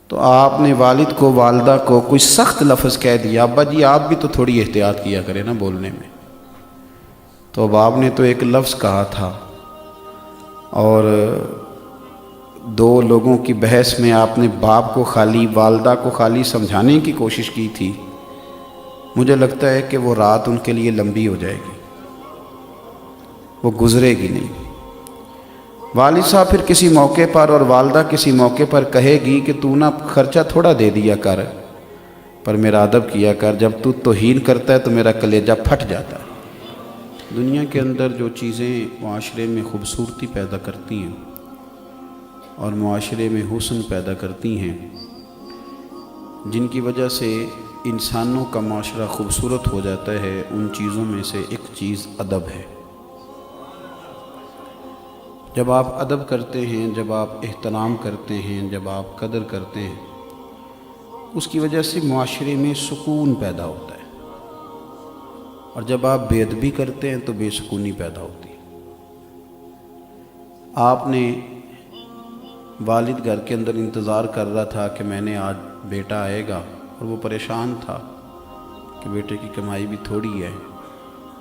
تو آپ نے والد کو والدہ کو کوئی سخت لفظ کہہ دیا، ابا جی آپ بھی تو تھوڑی احتیاط کیا کریں نا بولنے میں۔ تو اب آپ نے تو ایک لفظ کہا تھا اور دو لوگوں کی بحث میں آپ نے باپ کو خالی والدہ کو خالی سمجھانے کی کوشش کی تھی۔ مجھے لگتا ہے کہ وہ رات ان کے لیے لمبی ہو جائے گی، وہ گزرے گی نہیں۔ والد صاحب پھر کسی موقع پر اور والدہ کسی موقع پر کہے گی کہ تو نا خرچہ تھوڑا دے دیا کر، پر میرا ادب کیا کر، جب تو توہین کرتا ہے تو میرا کلیجہ پھٹ جاتا ہے۔ دنیا کے اندر جو چیزیں معاشرے میں خوبصورتی پیدا کرتی ہیں اور معاشرے میں حسن پیدا کرتی ہیں، جن کی وجہ سے انسانوں کا معاشرہ خوبصورت ہو جاتا ہے، ان چیزوں میں سے ایک چیز ادب ہے۔ جب آپ ادب کرتے ہیں، جب آپ احترام کرتے ہیں، جب آپ قدر کرتے ہیں، اس کی وجہ سے معاشرے میں سکون پیدا ہوتا ہے، اور جب آپ بے ادبی کرتے ہیں تو بے سکونی پیدا ہوتی ہے۔ آپ نے والد گھر کے اندر انتظار کر رہا تھا کہ میں نے آج بیٹا آئے گا، اور وہ پریشان تھا کہ بیٹے کی کمائی بھی تھوڑی ہے۔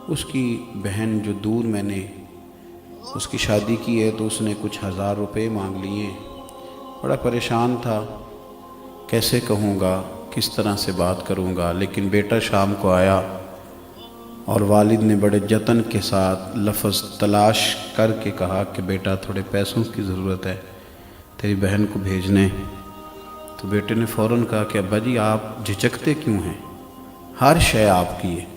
اس کی بہن جو دور میں نے اس کی شادی کی ہے تو اس نے کچھ 1000 روپے مانگ لیے۔ بڑا پریشان تھا، کیسے کہوں گا، کس طرح سے بات کروں گا، لیکن بیٹا شام کو آیا اور والد نے بڑے جتن کے ساتھ لفظ تلاش کر کے کہا کہ بیٹا تھوڑے پیسوں کی ضرورت ہے تیری بہن کو بھیجنے۔ تو بیٹے نے فوراً کہا کہ ابا جی آپ جھجکتے کیوں ہیں، ہر شے آپ کی ہے،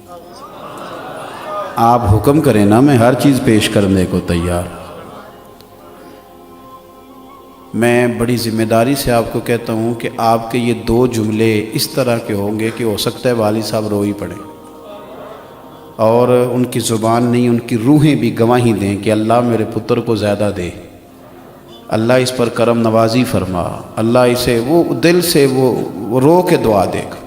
آپ حکم کریں نا، میں ہر چیز پیش کرنے کو تیار۔ میں بڑی ذمہ داری سے آپ کو کہتا ہوں کہ آپ کے یہ 2 جملے اس طرح کے ہوں گے کہ ہو سکتا ہے والد صاحب رو ہی پڑیں، اور ان کی زبان نہیں، ان کی روحیں بھی گواہی دیں کہ اللہ میرے پتر کو زیادہ دے، اللہ اس پر کرم نوازی فرما، اللہ اسے وہ دل سے وہ رو کے دعا دے گا۔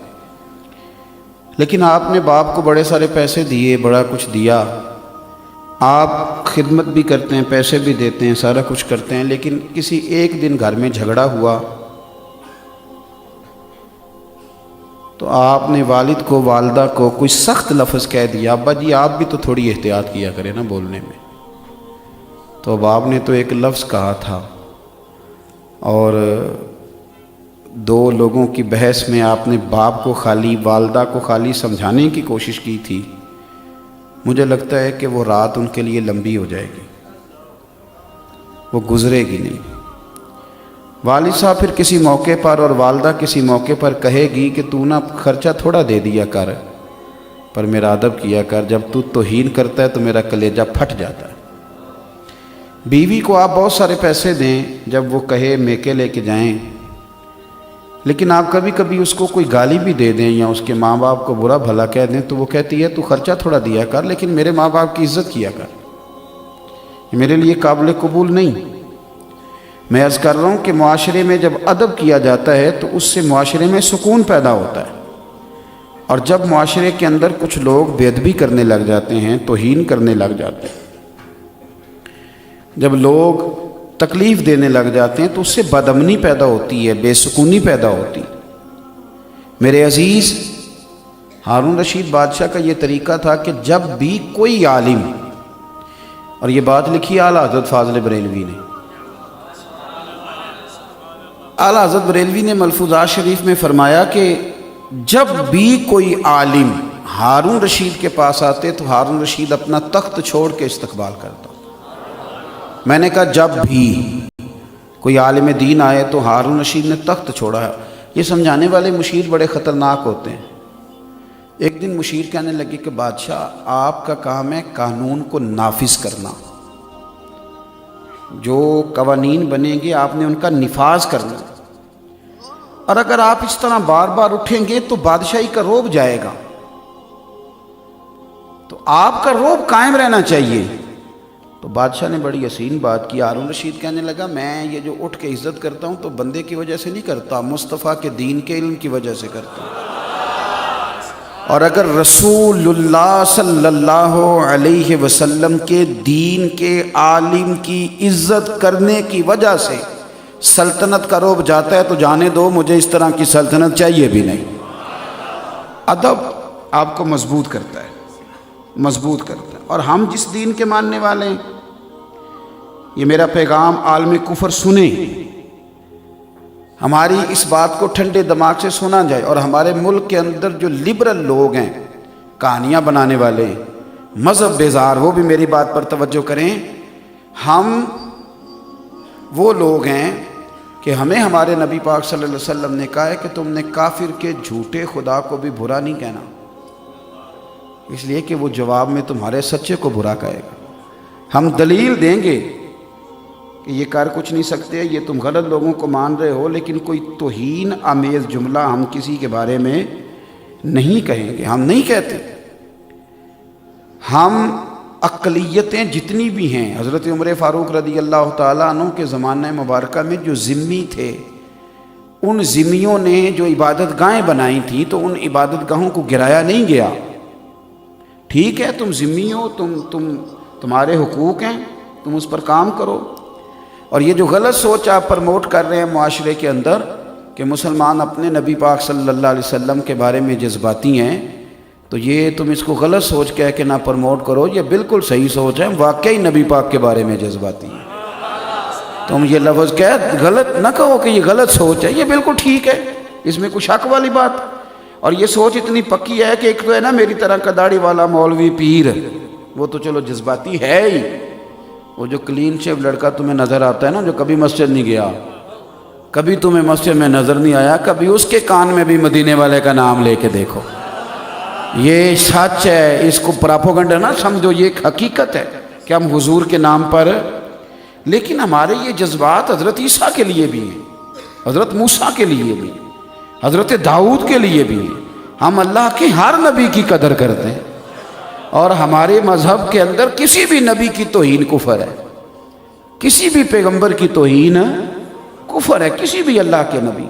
لیکن آپ نے باپ کو بڑے سارے پیسے دیے، بڑا کچھ دیا، آپ خدمت بھی کرتے ہیں، پیسے بھی دیتے ہیں، سارا کچھ کرتے ہیں، لیکن کسی ایک دن گھر میں جھگڑا ہوا تو آپ نے والد کو والدہ کو کوئی سخت لفظ کہہ دیا، ابا جی آپ بھی تو تھوڑی احتیاط کیا کریں نا بولنے میں۔ تو اب آپ نے تو ایک لفظ کہا تھا اور 2 لوگوں کی بحث میں آپ نے باپ کو خالی والدہ کو خالی سمجھانے کی کوشش کی تھی۔ مجھے لگتا ہے کہ وہ رات ان کے لیے لمبی ہو جائے گی، وہ گزرے گی نہیں۔ والد صاحب پھر کسی موقع پر اور والدہ کسی موقع پر کہے گی کہ تو نا خرچہ تھوڑا دے دیا کر، پر میرا ادب کیا کر، جب تو توہین کرتا ہے تو میرا کلیجہ پھٹ جاتا ہے۔ بیوی کو آپ بہت سارے پیسے دیں، جب وہ کہے میکے لے کے جائیں، لیکن آپ کبھی کبھی اس کو کوئی گالی بھی دے دیں یا اس کے ماں باپ کو برا بھلا کہہ دیں تو وہ کہتی ہے تو خرچہ تھوڑا دیا کر، لیکن میرے ماں باپ کی عزت کیا کر، یہ میرے لیے قابل قبول نہیں۔ میں عرض کر رہا ہوں کہ معاشرے میں جب ادب کیا جاتا ہے تو اس سے معاشرے میں سکون پیدا ہوتا ہے، اور جب معاشرے کے اندر کچھ لوگ بے ادبی کرنے لگ جاتے ہیں، توہین کرنے لگ جاتے ہیں، جب لوگ تکلیف دینے لگ جاتے ہیں تو اس سے بدامنی پیدا ہوتی ہے، بے سکونی پیدا ہوتی ہے۔ میرے عزیز، ہارون رشید بادشاہ کا یہ طریقہ تھا کہ جب بھی کوئی عالم، اور یہ بات لکھی اعلیٰ حضرت فاضل بریلوی نے، اعلیٰ حضرت بریلوی نے ملفوظات شریف میں فرمایا کہ جب بھی کوئی عالم ہارون رشید کے پاس آتے تو ہارون رشید اپنا تخت چھوڑ کے استقبال کرتا۔ میں نے کہا جب بھی کوئی عالم دین آئے تو ہارون رشید نے تخت چھوڑا ہے۔ یہ سمجھانے والے مشیر بڑے خطرناک ہوتے ہیں۔ ایک دن مشیر کہنے لگے کہ بادشاہ آپ کا کام ہے قانون کو نافذ کرنا، جو قوانین بنیں گے آپ نے ان کا نفاذ کرنا، اور اگر آپ اس طرح بار بار اٹھیں گے تو بادشاہی کا رعب جائے گا، تو آپ کا رعب قائم رہنا چاہیے۔ تو بادشاہ نے بڑی حسین بات کی۔ ہارون رشید کہنے لگا میں یہ جو اٹھ کے عزت کرتا ہوں تو بندے کی وجہ سے نہیں کرتا، مصطفیٰ کے دین کے علم کی وجہ سے کرتا ہوں، اور اگر رسول اللہ صلی اللہ علیہ وسلم کے دین کے عالم کی عزت کرنے کی وجہ سے سلطنت کا رعب جاتا ہے تو جانے دو، مجھے اس طرح کی سلطنت چاہیے بھی نہیں۔ ادب آپ کو مضبوط کرتا ہے، مضبوط کرتا ہے۔ اور ہم جس دین کے ماننے والے ہیں، یہ میرا پیغام عالم کفر سنیں، ہماری اس بات کو ٹھنڈے دماغ سے سنا جائے۔ اور ہمارے ملک کے اندر جو لبرل لوگ ہیں، کہانیاں بنانے والے، مذہب بیزار، وہ بھی میری بات پر توجہ کریں۔ ہم وہ لوگ ہیں کہ ہمیں ہمارے نبی پاک صلی اللہ علیہ وسلم نے کہا ہے کہ تم نے کافر کے جھوٹے خدا کو بھی برا نہیں کہنا، اس لیے کہ وہ جواب میں تمہارے سچے کو برا کہے گا۔ ہم دلیل دیں گے کہ یہ کر کچھ نہیں سکتے، یہ تم غلط لوگوں کو مان رہے ہو، لیکن کوئی توہین آمیز جملہ ہم کسی کے بارے میں نہیں کہیں گے، ہم نہیں کہتے۔ ہم اقلیتیں جتنی بھی ہیں، حضرت عمر فاروق رضی اللہ تعالیٰ عنہ کے زمانہ مبارکہ میں جو ذمی تھے، ان ذمیوں نے جو عبادت گاہیں بنائی تھیں تو ان عبادت گاہوں کو گرایا نہیں گیا۔ ٹھیک ہے، تم ذمی ہو، تمہارے حقوق ہیں، تم اس پر کام کرو۔ اور یہ جو غلط سوچ آپ پرموٹ کر رہے ہیں معاشرے کے اندر کہ مسلمان اپنے نبی پاک صلی اللہ علیہ وسلم کے بارے میں جذباتی ہیں، تو یہ تم اس کو غلط سوچ کہہ کے نہ پرموٹ کرو، یہ بالکل صحیح سوچ ہے، واقعی نبی پاک کے بارے میں جذباتی ہیں۔ تم یہ لفظ کہہ غلط نہ کہو کہ یہ غلط سوچ ہے، یہ بالکل ٹھیک ہے، اس میں کوئی شک والی بات۔ اور یہ سوچ اتنی پکی ہے کہ ایک تو ہے نا میری طرح کا داڑھی والا مولوی پیر، وہ تو چلو جذباتی ہے ہی، وہ جو کلین شیو لڑکا تمہیں نظر آتا ہے نا، جو کبھی مسجد نہیں گیا، کبھی تمہیں مسجد میں نظر نہیں آیا، کبھی اس کے کان میں بھی مدینے والے کا نام لے کے دیکھو، یہ سچ ہے، اس کو پراپوگنڈا نہ سمجھو، یہ ایک حقیقت ہے کہ ہم حضور کے نام پر، لیکن ہمارے یہ جذبات حضرت عیسیٰ کے لیے بھی ہیں، حضرت موسیٰ کے لیے بھی ہیں، حضرت داؤد کے لیے بھی ہیں۔ ہم اللہ کے ہر نبی کی قدر کرتے ہیں، اور ہمارے مذہب کے اندر کسی بھی نبی کی توہین کفر ہے، کسی بھی پیغمبر کی توہین کفر ہے، کسی بھی اللہ کے نبی۔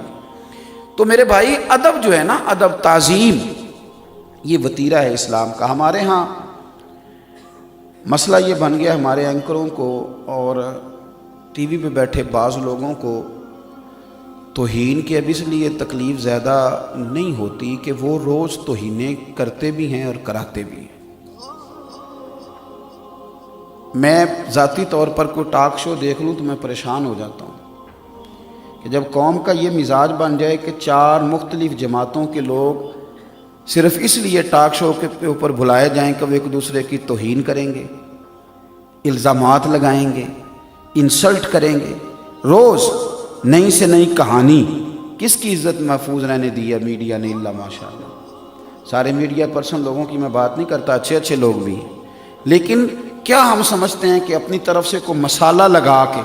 تو میرے بھائی، ادب جو ہے نا، ادب، تعظیم، یہ وتیرہ ہے اسلام کا۔ ہمارے ہاں مسئلہ یہ بن گیا، ہمارے اینکروں کو اور ٹی وی پہ بیٹھے بعض لوگوں کو توہین کی اب اس لیے تکلیف زیادہ نہیں ہوتی کہ وہ روز توہینیں کرتے بھی ہیں اور کراتے بھی ہیں۔ میں ذاتی طور پر کوئی ٹاک شو دیکھ لوں تو میں پریشان ہو جاتا ہوں کہ جب قوم کا یہ مزاج بن جائے کہ 4 مختلف جماعتوں کے لوگ صرف اس لیے ٹاک شو کے اوپر بلائے جائیں کہ وہ ایک دوسرے کی توہین کریں گے، الزامات لگائیں گے، انسلٹ کریں گے، روز نئی سے نئی کہانی۔ کس کی عزت محفوظ رہنے دی ہے میڈیا نے؟ اللہ ماشاءاللہ، سارے میڈیا پرسن لوگوں کی میں بات نہیں کرتا، اچھے اچھے لوگ بھی ہیں، لیکن کیا ہم سمجھتے ہیں کہ اپنی طرف سے کوئی مسالہ لگا کے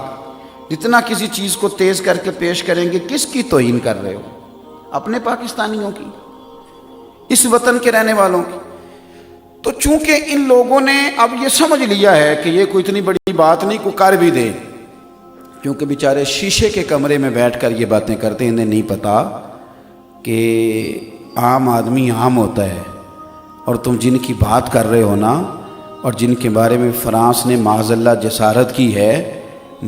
جتنا کسی چیز کو تیز کر کے پیش کریں گے؟ کس کی توہین کر رہے ہو؟ اپنے پاکستانیوں کی، اس وطن کے رہنے والوں کی۔ تو چونکہ ان لوگوں نے اب یہ سمجھ لیا ہے کہ یہ کوئی اتنی بڑی بات نہیں، کو کر بھی دے، کیونکہ بیچارے شیشے کے کمرے میں بیٹھ کر یہ باتیں کرتے ہیں، انہیں نہیں پتا کہ عام آدمی عام ہوتا ہے، اور تم جن کی بات کر رہے ہو نا، اور جن کے بارے میں فرانس نے معاذ اللہ جسارت کی ہے،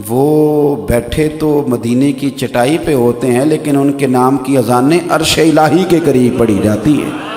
وہ بیٹھے تو مدینے کی چٹائی پہ ہوتے ہیں، لیکن ان کے نام کی اذانیں عرش الہی کے قریب پڑھی جاتی ہیں۔